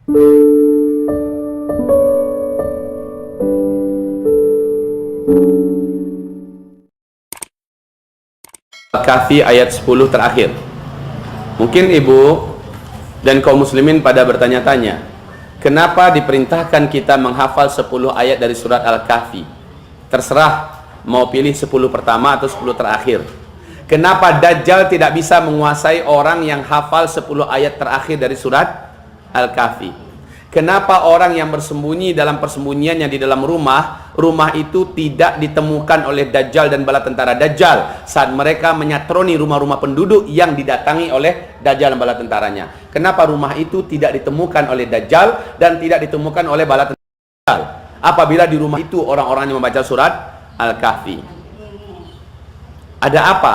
Al-Kahfi ayat 10 terakhir. Mungkin ibu dan kaum muslimin pada bertanya-tanya, kenapa diperintahkan kita menghafal 10 ayat dari surat Al-Kahfi? Terserah mau pilih 10 pertama atau 10 terakhir. Kenapa Dajjal tidak bisa menguasai orang yang hafal 10 ayat terakhir dari surat Al-Kahfi? Kenapa orang yang bersembunyi dalam persembunyiannya di dalam rumah itu tidak ditemukan oleh Dajjal dan bala tentara Dajjal saat mereka menyatroni rumah-rumah penduduk yang didatangi oleh Dajjal dan bala tentaranya? Kenapa rumah itu tidak ditemukan oleh Dajjal dan tidak ditemukan oleh bala tentara Dajjal apabila di rumah itu orang-orang yang membaca surat Al-Kahfi? Ada apa?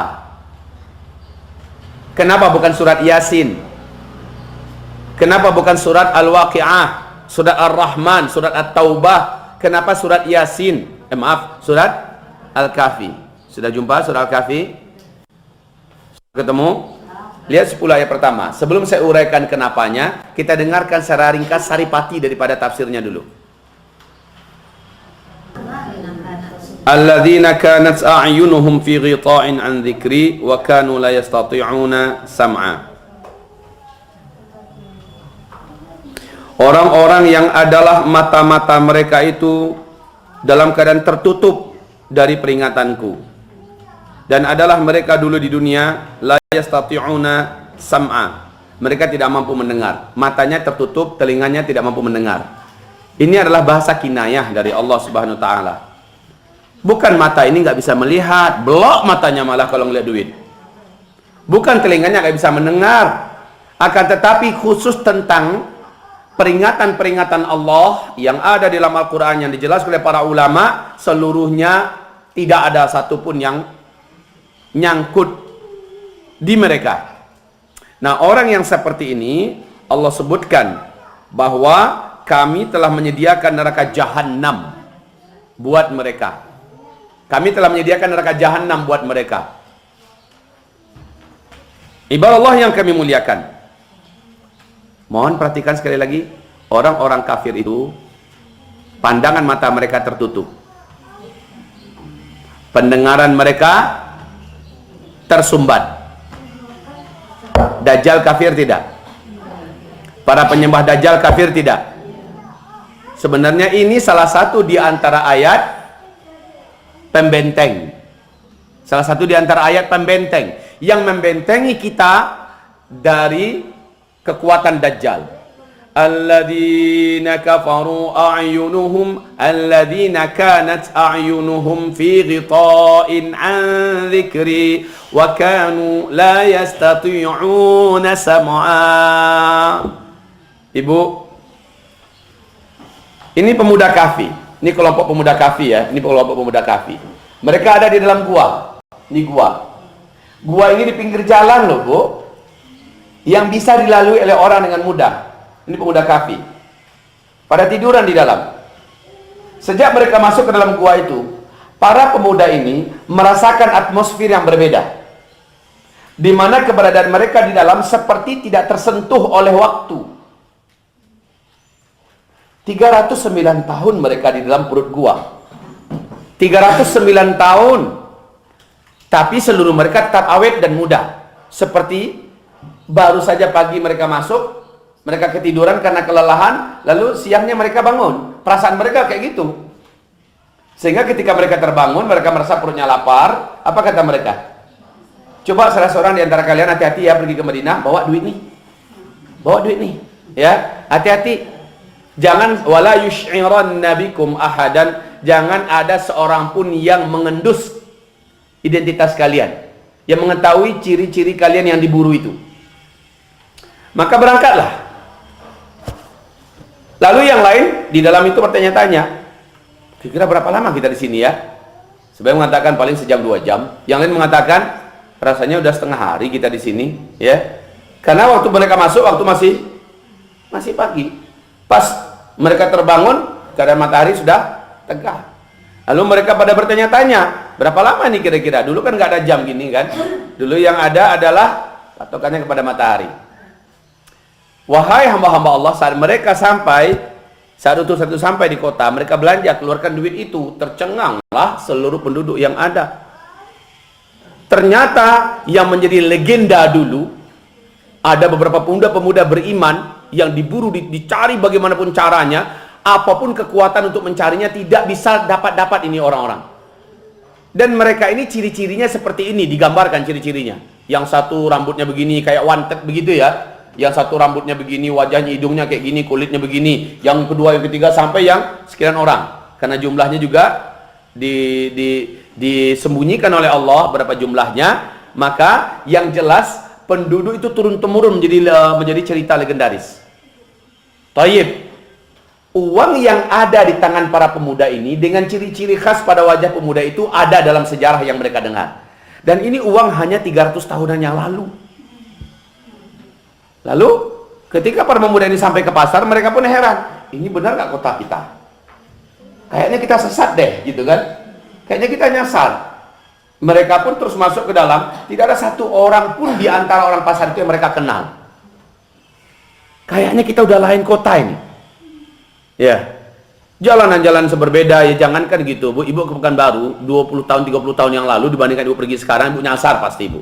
Kenapa bukan surat Yasin? Kenapa bukan surat Al-Waqi'ah, surat Ar-Rahman, surat At-Taubah? Kenapa surat Yasin? Surat Al-Kahfi. Sudah jumpa surat Al-Kahfi? Ketemu? Lihat 10 ayat pertama. Sebelum saya uraikan kenapanya, kita dengarkan secara ringkas saripati daripada tafsirnya dulu. Alladzina kanat a'yunuhum fi ghita'in an dzikri wa kanu la yastati'una sam'a. Orang-orang yang adalah mata-mata mereka itu dalam keadaan tertutup dari peringatanku, dan adalah mereka dulu di dunia la yastati'una sam'a, mereka tidak mampu mendengar, matanya tertutup, telinganya tidak mampu mendengar. Ini adalah bahasa kinayah dari Allah Subhanahu wa taala. Bukan mata ini nggak bisa melihat, blok matanya malah kalau ngeliat duit. Bukan telinganya nggak bisa mendengar, akan tetapi khusus tentang peringatan-peringatan Allah yang ada di dalam Al-Quran yang dijelaskan oleh para ulama, seluruhnya tidak ada satupun yang nyangkut di mereka. Nah, orang yang seperti ini Allah sebutkan bahwa kami telah menyediakan neraka jahanam buat mereka. Kami telah menyediakan neraka jahanam buat mereka. Ibarat Allah yang kami muliakan. Mohon perhatikan sekali lagi, orang-orang kafir itu pandangan mata mereka tertutup, pendengaran mereka tersumbat. Dajjal kafir tidak? Para penyembah Dajjal kafir tidak? Sebenarnya ini salah satu di antara ayat pembenteng. Salah satu di antara ayat pembenteng yang membentengi kita dari kekuatan Dajjal. Alladzina kafaru a'yunuhum, alladzina kanat a'yunuhum fi ghita'in an dzikri wa kanu la yastati'una sam'a. Ibu, ini pemuda Kahfi. Ini kelompok pemuda Kahfi ya. Ini kelompok pemuda Kahfi. Mereka ada di dalam gua. Ini gua. Gua ini di pinggir jalan loh, Bu, yang bisa dilalui oleh orang dengan mudah. Ini pemuda Kahfi. Pada tiduran di dalam. Sejak mereka masuk ke dalam gua itu, para pemuda ini merasakan atmosfer yang berbeda, di mana keberadaan mereka di dalam seperti tidak tersentuh oleh waktu. 309 tahun mereka di dalam perut gua. 309 tahun. Tapi seluruh mereka tetap awet dan muda. Seperti baru saja pagi mereka masuk, mereka ketiduran karena kelelahan, lalu siangnya mereka bangun. Perasaan mereka kayak gitu. Sehingga ketika mereka terbangun, mereka merasa perutnya lapar. Apa kata mereka? Coba salah seorang di antara kalian hati-hati ya pergi ke Madinah, bawa duit nih. Bawa duit nih. Ya, hati-hati. Jangan wala yush'iranna bikum ahadan, jangan ada seorang pun yang mengendus identitas kalian, yang mengetahui ciri-ciri kalian yang diburu itu. Maka berangkatlah. Lalu yang lain di dalam itu bertanya-tanya, kira-kira berapa lama kita di sini ya? Sebagian mengatakan paling sejam 2 jam, yang lain mengatakan rasanya udah setengah hari kita di sini, ya. Karena waktu mereka masuk waktu masih pagi. Pas mereka terbangun, keadaan matahari sudah tegak. Lalu mereka pada bertanya-tanya, berapa lama nih kira-kira? Dulu kan nggak ada jam gini kan? Dulu yang ada adalah patokannya kepada matahari. Wahai hamba-hamba Allah, saat utusan itu sampai di kota, mereka belanja, keluarkan duit itu, tercenganglah seluruh penduduk yang ada. Ternyata yang menjadi legenda dulu, ada beberapa pemuda-pemuda beriman yang diburu, dicari bagaimanapun caranya, apapun kekuatan untuk mencarinya, tidak bisa dapat ini orang-orang. Dan mereka ini ciri-cirinya seperti ini, digambarkan ciri-cirinya. Yang satu rambutnya begini, kayak wanted begitu ya. Yang satu rambutnya begini, wajahnya, hidungnya kayak gini, kulitnya begini. Yang kedua, yang ketiga, sampai yang sekian orang. Karena jumlahnya juga disembunyikan oleh Allah berapa jumlahnya. Maka yang jelas penduduk itu turun-temurun menjadi cerita legendaris. Taib. Uang yang ada di tangan para pemuda ini dengan ciri-ciri khas pada wajah pemuda itu ada dalam sejarah yang mereka dengar. Dan ini uang hanya 300 tahunan yang lalu. Lalu ketika para pemuda ini sampai ke pasar, mereka pun heran. Ini benar gak kota kita? Kayaknya kita sesat deh, gitu kan? Kayaknya kita nyasar. Mereka pun terus masuk ke dalam. Tidak ada satu orang pun di antara orang pasar itu yang mereka kenal. Kayaknya kita udah lain kota ini. Ya, jalanan-jalan seberbeda, ya jangankan gitu, Bu. Ibu ke Pekanbaru 20 tahun, 30 tahun yang lalu dibandingkan ibu pergi sekarang, ibu nyasar pasti, ibu.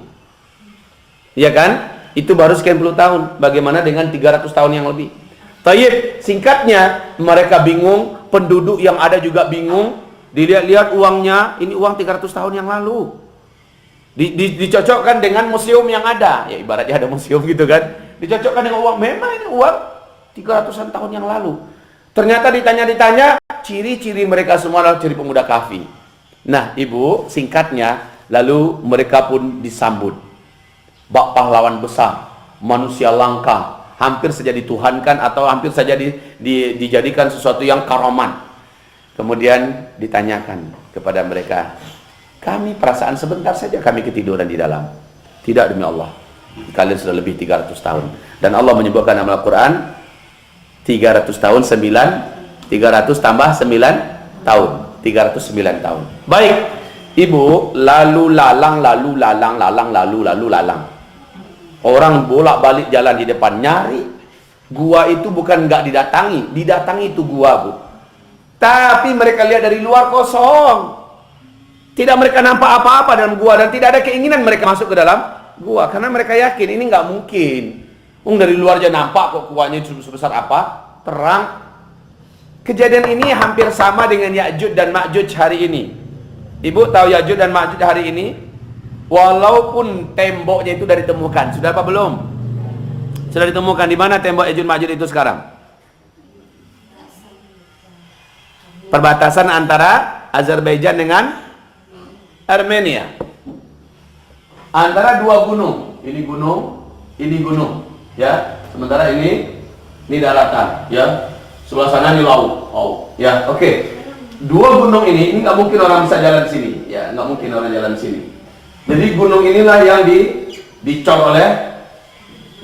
Iya kan? Itu baru sekian puluh tahun. Bagaimana dengan 300 tahun yang lebih? Tayyib, singkatnya, mereka bingung, penduduk yang ada juga bingung. Dilihat-lihat uangnya, ini uang 300 tahun yang lalu. Dicocokkan dengan museum yang ada. Ya ibaratnya ada museum gitu kan. Dicocokkan dengan uang, memang ini uang 300-an tahun yang lalu. Ternyata ditanya-ditanya, ciri-ciri mereka semua adalah ciri pemuda Kahfi. Nah, Ibu, singkatnya, lalu mereka pun disambut. Bak pahlawan besar, manusia langka, hampir saja dituhankan atau hampir saja dijadikan sesuatu yang karaman. Kemudian ditanyakan kepada mereka, kami perasaan sebentar saja kami ketiduran di dalam. Tidak, demi Allah, kalian sudah lebih 300 tahun. Dan Allah menyebutkan dalam Al-Quran, 300 tahun 300 tambah 9 tahun 309 tahun. Baik, Ibu, lalu lalang. Orang bolak-balik jalan di depan nyari. Gua itu bukan nggak didatangi itu gua, Bu. Tapi mereka lihat dari luar kosong. Tidak mereka nampak apa-apa dalam gua dan tidak ada keinginan mereka masuk ke dalam gua karena mereka yakin ini nggak mungkin. Dari luar aja nampak kok guanya sebesar apa, terang. Kejadian ini hampir sama dengan Ya'juj dan Ma'juj hari ini. Ibu tahu Ya'juj dan Ma'juj hari ini? Walaupun temboknya itu sudah ditemukan, sudah apa belum? Sudah ditemukan. Di mana tembok Ya'juj Ma'juj itu sekarang? Perbatasan antara Azerbaijan dengan Armenia. Antara dua gunung. Ini gunung. Ya, sementara ini daratan. Ya, sebelah sana ini laut. Ya, oke. Dua gunung ini nggak mungkin orang bisa jalan sini. Ya, nggak mungkin orang jalan sini. Jadi gunung inilah yang dicor oleh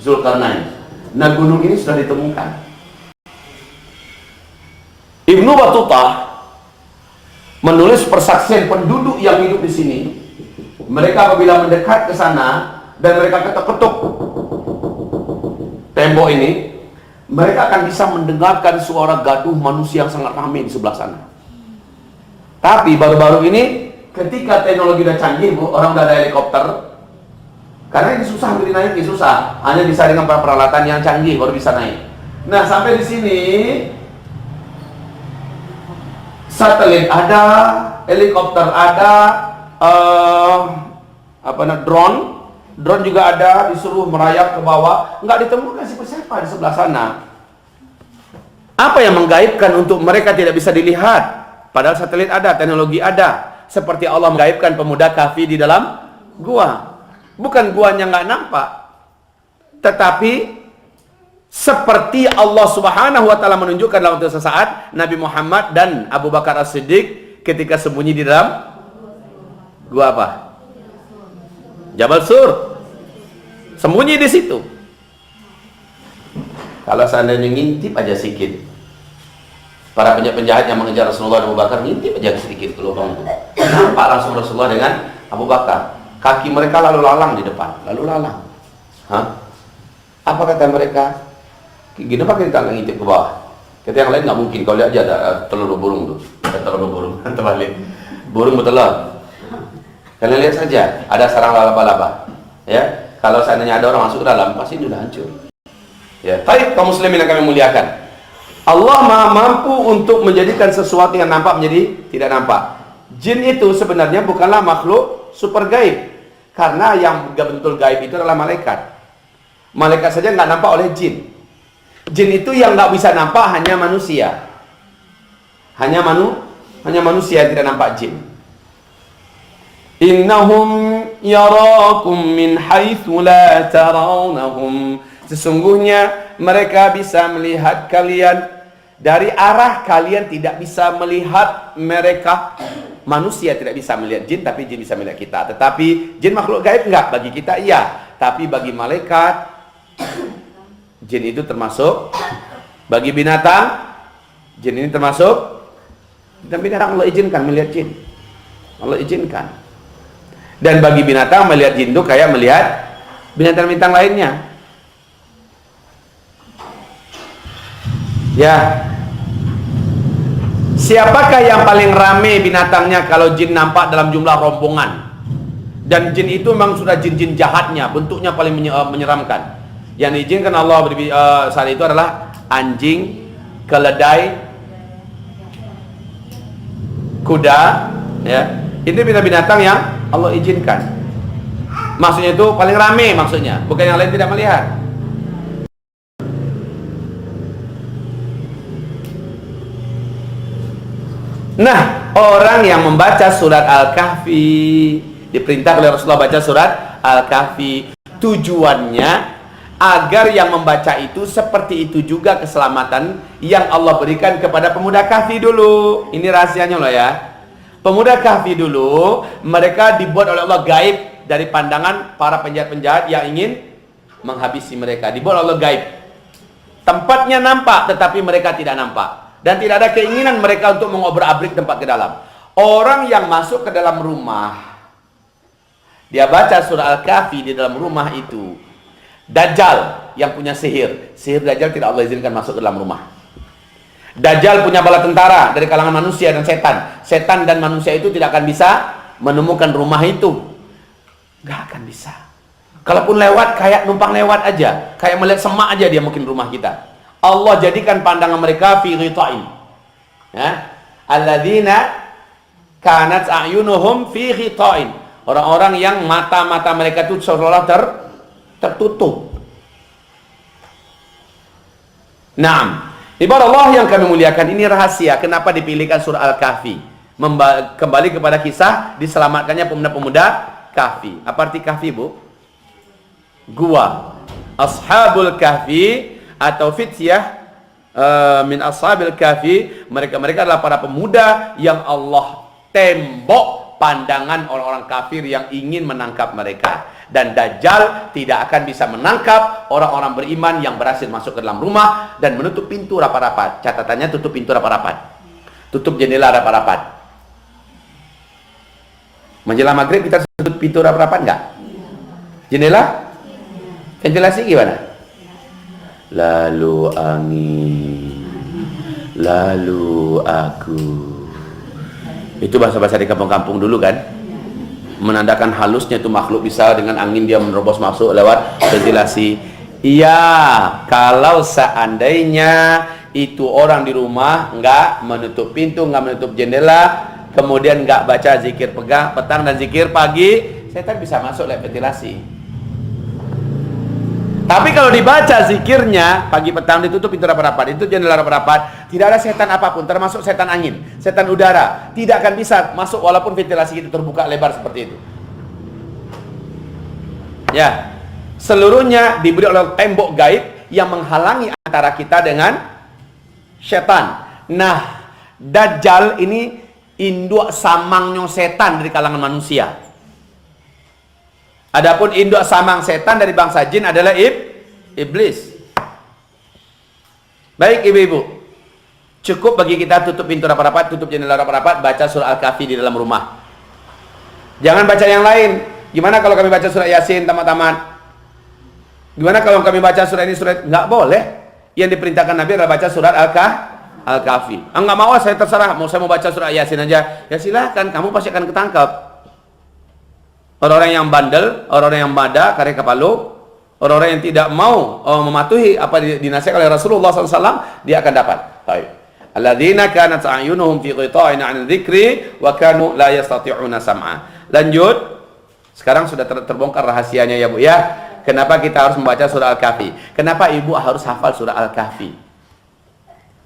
Zulkarnain. Nah, gunung ini sudah ditemukan. Ibnu Battutah menulis persaksian penduduk yang hidup di sini. Mereka apabila mendekat ke sana dan mereka ketuk-ketuk tembok ini, mereka akan bisa mendengarkan suara gaduh manusia yang sangat ramai di sebelah sana. Tapi baru-baru ini ketika teknologi udah canggih, Bu, orang udah ada helikopter. Karena ini susah untuk dinaiki, susah. Hanya bisa dengan peralatan yang canggih baru bisa naik. Nah, sampai di sini satelit ada, helikopter ada, drone juga ada, disuruh merayap ke bawah, nggak ditemukan siapa-siapa di sebelah sana. Apa yang menggaibkan untuk mereka tidak bisa dilihat? Padahal satelit ada, teknologi ada. Seperti Allah menggaibkan pemuda Kahfi di dalam gua. Bukan guanya nggak nampak, tetapi seperti Allah Subhanahu wa taala menunjukkan dalam waktu sesaat Nabi Muhammad dan Abu Bakar As-Siddiq ketika sembunyi di dalam gua apa? Jabal Sur. Sembunyi di situ. Kalau seandainya ngintip aja sedikit, para penjahat yang mengejar Rasulullah dan Abu Bakar ngintip aja sedikit ke lubang itu, nampak langsung Rasulullah dengan Abu Bakar. Kaki mereka lalu lalang di depan, lalu lalang. Apa kata mereka? Gini pakai kita ngintip ke bawah. Kata yang lain nggak mungkin. Kau lihat aja ada telur burung tuh. Ada telur burung. Terbalik. Burung bertelur. Kalian lihat saja. Ada sarang laba-laba. Ya. Kalau seandainya ada orang masuk ke dalam, pasti sudah hancur. Ya. Baik, kaum muslimin yang kami muliakan. Allah Maha mampu untuk menjadikan sesuatu yang nampak menjadi tidak nampak. Jin itu sebenarnya bukanlah makhluk super gaib. Karena yang betul gaib itu adalah malaikat. Malaikat saja nggak nampak oleh jin. Jin itu yang nggak bisa nampak hanya manusia. Hanya manusia yang tidak nampak jin. Innahum yarakum min haitsu la tarawnahum. Sesungguhnya mereka bisa melihat kalian dari arah kalian tidak bisa melihat mereka. Manusia tidak bisa melihat jin, tapi jin bisa melihat kita. Tetapi jin makhluk gaib enggak? Bagi kita iya. Tapi bagi malaikat, jin itu termasuk. Bagi binatang, jin ini termasuk. Dan binatang Allah izinkan melihat jin. Allah izinkan. Dan bagi binatang melihat jin itu kayak melihat binatang-binatang lainnya. Ya. Siapakah yang paling rame binatangnya kalau jin nampak dalam jumlah rombongan? Dan jin itu memang sudah jin-jin jahatnya, bentuknya paling menyeramkan. Yang diizinkan Allah saat itu adalah anjing, keledai, kuda, ya. Itu binatang yang Allah izinkan. Maksudnya itu paling rame maksudnya, bukan yang lain tidak melihat. Nah, orang yang membaca surat Al-Kahfi, diperintah oleh Rasulullah baca surat Al-Kahfi, tujuannya agar yang membaca itu seperti itu juga keselamatan yang Allah berikan kepada pemuda Kahfi dulu. Ini rahasianya loh ya. Pemuda Kahfi dulu, mereka dibuat oleh Allah gaib dari pandangan para penjahat-penjahat yang ingin menghabisi mereka. Dibuat oleh Allah gaib. Tempatnya nampak, tetapi mereka tidak nampak. Dan tidak ada keinginan mereka untuk mengobrak-abrik tempat ke dalam. Orang yang masuk ke dalam rumah, dia baca surah Al-Kahfi di dalam rumah itu. Dajjal yang punya sihir. Sihir Dajjal tidak Allah izinkan masuk ke dalam rumah. Dajjal punya bala tentara dari kalangan manusia dan setan. Setan dan manusia itu tidak akan bisa menemukan rumah itu. Gak akan bisa. Kalaupun lewat, kayak numpang lewat aja. Kayak melihat semak aja dia mungkin rumah kita. Allah jadikan pandangan mereka fi ghita'in. Ya. Alladzina kanat a'yunuhum fi ghita'in. Orang-orang yang mata-mata mereka itu seolah-olah tertutup. Naam. Ibarat Allah yang kami muliakan, ini rahasia kenapa dipilihkan surah Al-Kahfi. Kembali kepada kisah diselamatkannya pemuda-pemuda Kahfi. Apa arti Kahfi, Bu? Gua. Ashabul Kahfi atau fityah min ashabil kahfi, mereka adalah para pemuda yang Allah tembok pandangan orang-orang kafir yang ingin menangkap mereka. Dan Dajjal tidak akan bisa menangkap orang-orang beriman yang berhasil masuk ke dalam rumah dan menutup pintu rapat-rapat. Catatannya tutup pintu rapat-rapat, tutup jendela rapat-rapat. Menjelang maghrib kita tutup pintu rapat-rapat enggak? Jendela? Ventilasi gimana? Lalu angin, lalu aku. Itu bahasa-bahasa di kampung-kampung dulu kan, menandakan halusnya itu makhluk bisa dengan angin dia menerobos masuk lewat ventilasi. Iya, kalau seandainya itu orang di rumah nggak menutup pintu, nggak menutup jendela, kemudian nggak baca zikir petang dan zikir pagi, setan bisa masuk lewat ventilasi. Tapi kalau dibaca zikirnya pagi petang ditutup pintu rapat-rapat, itu jendela rapat-rapat, tidak ada setan apapun, termasuk setan angin, setan udara, tidak akan bisa masuk walaupun ventilasi itu terbuka lebar seperti itu. Ya, seluruhnya diberi oleh tembok gaib yang menghalangi antara kita dengan setan. Nah, Dajjal ini induk samangnya setan dari kalangan manusia. Adapun induk samang setan dari bangsa jin adalah iblis. Baik ibu-ibu, cukup bagi kita tutup pintu rapat-rapat, tutup jendela rapat-rapat, baca surah Al-Kahfi di dalam rumah. Jangan baca yang lain. Gimana kalau kami baca surah Yasin tamat-tamat? Gimana kalau kami baca surah ini, surah nggak boleh. Yang diperintahkan Nabi adalah baca surat Al-Kahfi. Enggak mau, saya terserah, saya mau baca surat Yasin aja. Ya silahkan, kamu pasti akan ketangkap. Orang-orang yang bandel, orang-orang yang mada, karek kepalu, orang-orang yang tidak mau mematuhi apa dinasihatkan oleh Rasulullah SAW, dia akan dapat. Baik. Alladzina kanat a'yunuhum fi qita'in 'an dzikri wa kanu la yastati'una sam'a. Lanjut. Sekarang sudah terbongkar rahasianya ya Bu ya. Kenapa kita harus membaca surah Al-Kahfi? Kenapa Ibu harus hafal surah Al-Kahfi?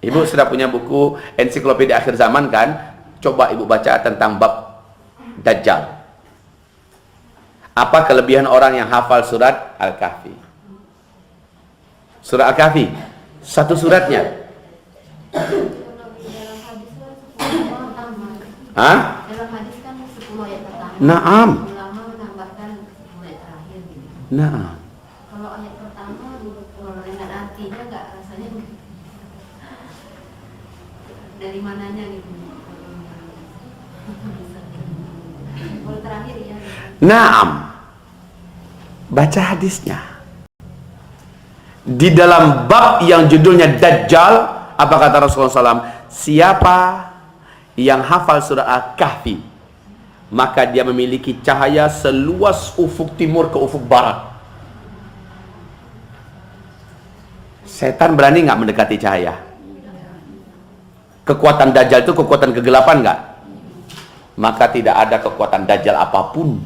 Ibu sudah punya buku ensiklopedia akhir zaman kan? Coba Ibu baca tentang bab Dajjal. Apa kelebihan orang yang hafal surat Al-Kahfi? Surah Al-Kahfi, satu suratnya. Hah? Dalam hadis kan 10 ayat pertama. Naam. Ulama menambahkan 10 ayat terakhir gitu. Naam. Kalau ayat pertama kalau dengan artinya nggak rasanya dari mananya gitu. Kalau terakhir ya. Naam. Baca hadisnya. Di dalam bab yang judulnya Dajjal, apa kata Rasulullah SAW? Siapa yang hafal surah Al-Kahfi, maka dia memiliki cahaya seluas ufuk timur ke ufuk barat. Setan berani nggak mendekati cahaya? Kekuatan Dajjal itu kekuatan kegelapan nggak? Maka tidak ada kekuatan Dajjal apapun,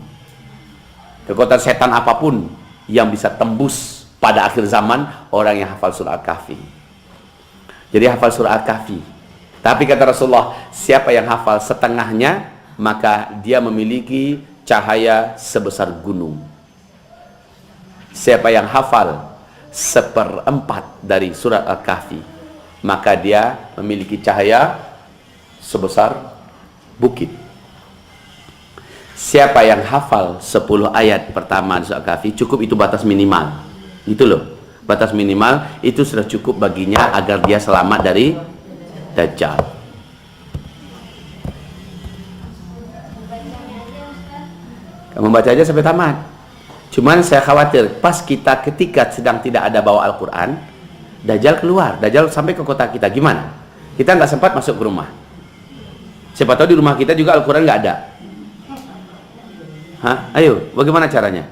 kekuatan setan apapun yang bisa tembus pada akhir zaman orang yang hafal surah Al-Kahfi. Jadi hafal surah Al-Kahfi. Tapi kata Rasulullah, siapa yang hafal setengahnya, maka dia memiliki cahaya sebesar gunung. Siapa yang hafal 1/4 dari surat Al-Kahfi, maka dia memiliki cahaya sebesar bukit. Siapa yang hafal 10 ayat pertama di surat Al-Kahfi, cukup itu batas minimal. Itu loh, batas minimal itu sudah cukup baginya agar dia selamat dari Dajjal. Kamu baca aja sampai tamat. Cuman saya khawatir pas kita ketika sedang tidak ada bawa Al-Quran, Dajjal keluar, Dajjal sampai ke kota kita, gimana? Kita nggak sempat masuk ke rumah. Siapa tahu di rumah kita juga Al-Quran nggak ada. Hah? Ayo, bagaimana caranya?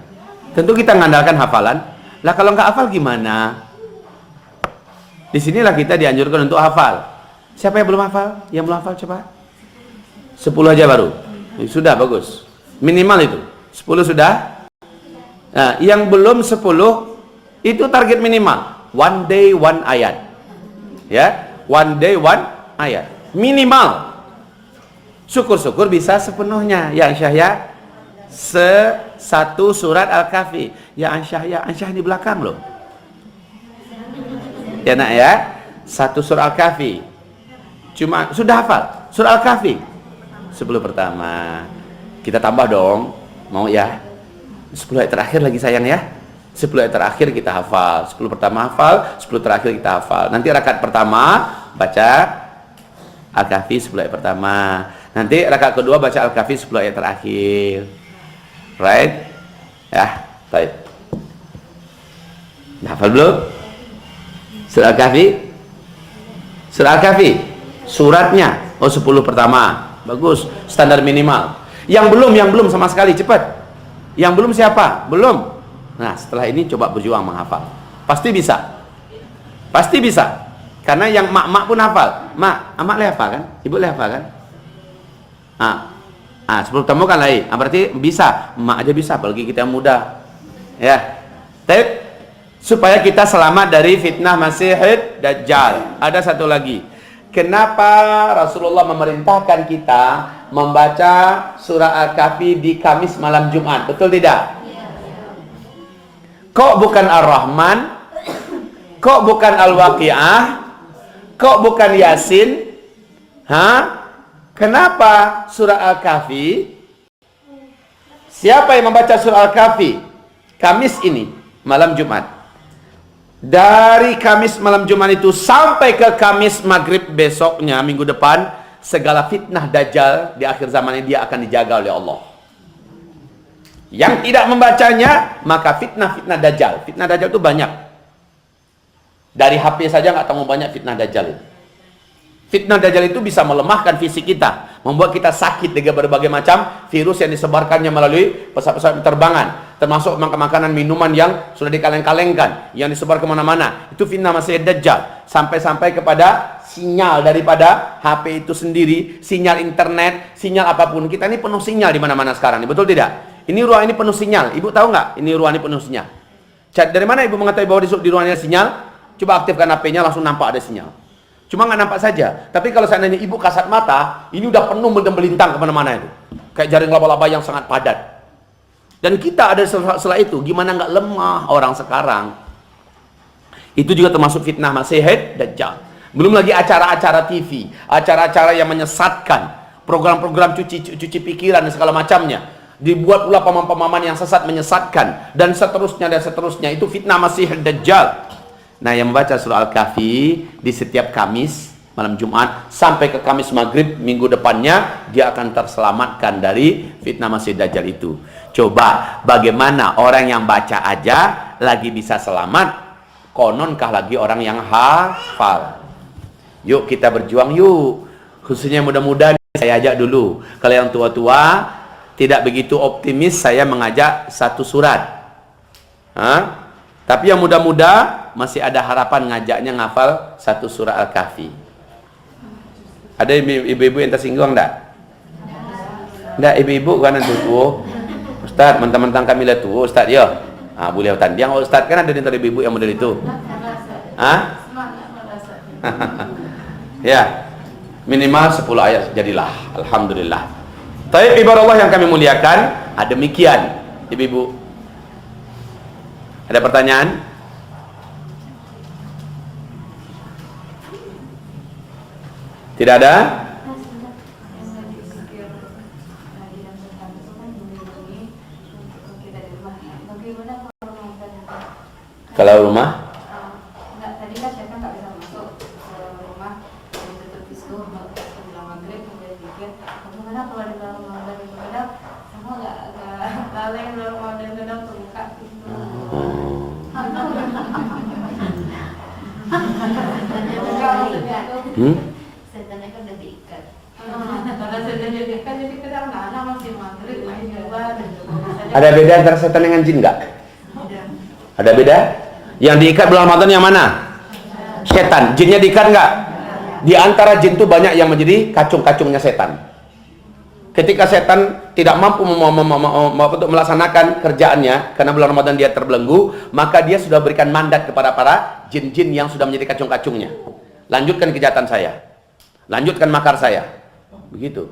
Tentu kita mengandalkan hafalan. Lah kalau nggak hafal gimana? Disinilah kita dianjurkan untuk hafal. Siapa yang belum hafal? Yang belum hafal coba. 10 aja baru. Sudah bagus. Minimal itu. 10 sudah. Nah, yang belum 10 itu target minimal. One day one ayat. Ya, one day one ayat. Minimal. Syukur-syukur bisa sepenuhnya. Ya Ansyah ya. Satu surat Al-Kahfi. Ya Ansyah di belakang loh. Ya nak ya. Satu surat Al-Kahfi. Cuma sudah hafal surah Al-Kahfi 10 pertama. Kita tambah dong, mau ya? 10 ayat terakhir lagi sayang ya. 10 ayat terakhir kita hafal, 10 pertama hafal, 10 terakhir kita hafal. Nanti rakaat pertama baca Al-Kahfi 10 ayat pertama. Nanti rakaat kedua baca Al-Kahfi 10 ayat terakhir. Right? Ya, baik. Hafal belum? Surah Al-Kahfi? Surah Al-Kahfi suratnya 10 pertama. Bagus, standar minimal. Yang belum sama sekali, cepat. Yang belum siapa? Belum. Nah, setelah ini coba berjuang menghafal. Pasti bisa. Pasti bisa. Karena yang mak pun hafal. Mak le hafal kan? Ibu le hafal kan? 10 pertama kan lain. Berarti bisa. Mak aja bisa, apalagi kita yang muda. Ya. Tapi supaya kita selamat dari fitnah Masihid Dajjal. Ada satu lagi. Kenapa Rasulullah memerintahkan kita membaca surah Al-Kahfi di Kamis malam Jumat? Betul tidak? Kok bukan Ar-Rahman? Kok bukan Al-Waqi'ah? Kok bukan Yasin? Kenapa surah Al-Kahfi? Siapa yang membaca surah Al-Kahfi Kamis ini malam Jumat? Dari Kamis malam Jumat itu sampai ke Kamis maghrib besoknya, minggu depan, segala fitnah Dajjal di akhir zaman ini dia akan dijaga oleh Allah. Yang tidak membacanya, maka fitnah Dajjal. Fitnah Dajjal itu banyak. Dari HP saja nggak tahu banyak fitnah Dajjal. Fitnah Dajjal itu bisa melemahkan fisik kita, membuat kita sakit dengan berbagai macam virus yang disebarkannya melalui pesawat-pesawat penerbangan, termasuk makanan minuman yang sudah dikaleng-kalengkan, yang disebar kemana-mana. Itu fitnah Masih Dajjal. Sampai-sampai kepada sinyal daripada HP itu sendiri, sinyal internet, sinyal apapun. Kita ini penuh sinyal di mana-mana sekarang, betul tidak? Ini ruang ini penuh sinyal. Ibu tahu nggak? Ini ruang ini penuh sinyal. Dari mana ibu mengetahui bahwa di ruang ini ada sinyal? Coba aktifkan HP-nya, langsung nampak ada sinyal. Cuma nggak nampak saja. Tapi kalau seandainya ibu kasat mata, ini udah penuh melintang kemana-mana itu. Kayak jaring laba-laba yang sangat padat. Dan kita ada setelah itu, gimana nggak lemah orang sekarang? Itu juga termasuk fitnah Masih Dajjal. Belum lagi acara-acara TV, acara-acara yang menyesatkan, program-program cuci pikiran dan segala macamnya. Dibuat pula pemahaman yang sesat menyesatkan, dan seterusnya dan seterusnya. Itu fitnah Masih Dajjal. Nah, yang membaca surah Al-Kahfi di setiap Kamis malam Jumat sampai ke Kamis Maghrib minggu depannya, dia akan terselamatkan dari fitnah Masih Dajjal itu. Coba bagaimana orang yang baca aja lagi bisa selamat, kononkah lagi orang yang hafal. Yuk kita berjuang yuk. Khususnya muda-muda saya ajak dulu. Kalau yang tua-tua tidak begitu optimis, saya mengajak satu surat. Tapi yang muda-muda masih ada harapan ngajaknya ngafal satu surah Al-Kahfi. Ada ibu-ibu yang tersinggung enggak? Enggak, ibu-ibu kan itu tuh. Ustaz, mentang-mentang kami lah tuh, Ustaz ya. Boleh hutan. Yang Ustaz kan ada di antara ibu-ibu yang model itu. Ya. Minimal 10 ayat jadilah. Alhamdulillah. Tapi ibarat Allah yang kami muliakan, demikian ibu-ibu. Ada pertanyaan? Tidak ada? Kalau rumah? Enggak, tadi kan saya nggak bisa masuk ke rumah, ditutup pintu sebelum maghrib, kemudian pikir bagaimana kalau di dalam Ramadan itu kadang sama nggak lalai dalam Ramadan kadang terbuka pintu. Setannya kan udah diikat. Karena setannya diikat, jadi kadang anak masih maghrib main di luar. Ada beda antara setan dengan jin nggak? Ada beda? Yang diikat bulan Ramadan yang mana? Setan. Jinnya diikat nggak? Di antara jin itu banyak yang menjadi kacung-kacungnya setan. Ketika setan tidak mampu untuk melaksanakan kerjaannya karena bulan Ramadan dia terbelenggu, maka dia sudah berikan mandat kepada para jin-jin yang sudah menjadi kacung-kacungnya. Lanjutkan kejahatan saya. Lanjutkan makar saya. Begitu.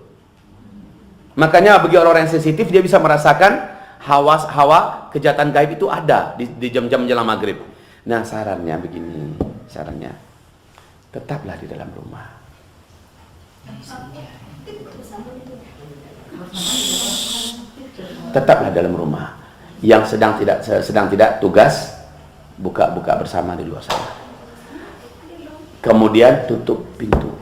Makanya bagi orang-orang yang sensitif, dia bisa merasakan hawa kejahatan gaib itu ada di jam-jam menjelang maghrib. Nah, sarannya begini, sarannya tetaplah di dalam rumah. Tetaplah dalam rumah. Yang sedang tidak tugas, buka-buka bersama di luar sana. Kemudian tutup pintu,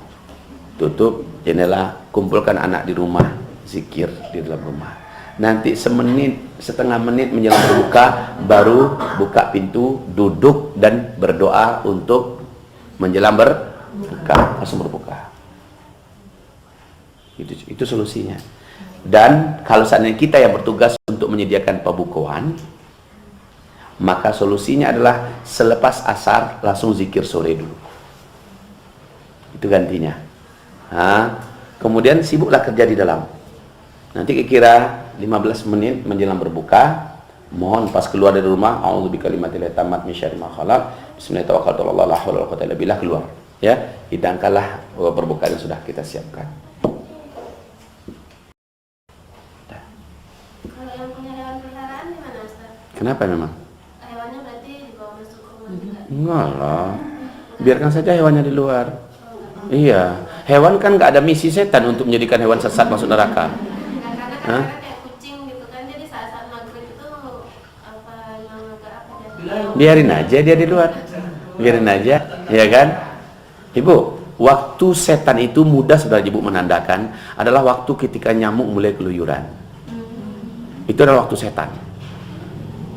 tutup jendela, kumpulkan anak di rumah, zikir di dalam rumah. Nanti setengah menit menjelang berbuka, baru buka pintu, duduk dan berdoa untuk menjelang berbuka, langsung berbuka. Itu solusinya. Dan kalau seandainya kita yang bertugas untuk menyediakan pembukuan, maka solusinya adalah selepas asar langsung zikir sore dulu. Itu gantinya. Kemudian sibuklah kerja di dalam. Nanti kira 15 menit menjelang berbuka, mohon pas keluar dari rumah, a'udzubika kalimatil tamat min syarri ma khalaq, bismillahirrahmanirrahim, keluar. Ya, hidangkanlah perbukaan yang sudah kita siapkan. Kalau yang punya hewan peliharaan gimana, Ustaz? Kenapa memang? Hewannya berarti dibawa masuk ke rumah juga? Enggak lah. Biarkan saja hewannya di luar. Iya, hewan kan nggak ada misi setan untuk menjadikan hewan sesat masuk neraka. Karena kayak kucing gitu kan, jadi saat maghrib itu apa yang agak apa ya? Biarin aja dia di luar. Biarin aja, ya kan? Ibu, waktu setan itu mudah saudara ibu menandakan adalah waktu ketika nyamuk mulai keluyuran. Itu adalah waktu setan.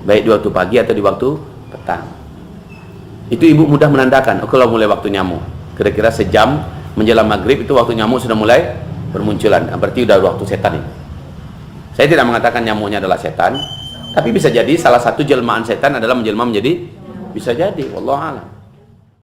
Baik di waktu pagi atau di waktu petang. Itu ibu mudah menandakan, oh, kalau mulai waktu nyamuk. Kira-kira sejam menjelang maghrib itu waktu nyamuk sudah mulai bermunculan. Berarti sudah waktu setan ini. Saya tidak mengatakan nyamuknya adalah setan, tapi bisa jadi salah satu jelmaan setan adalah menjelma menjadi, bisa jadi, wallahu a'lam.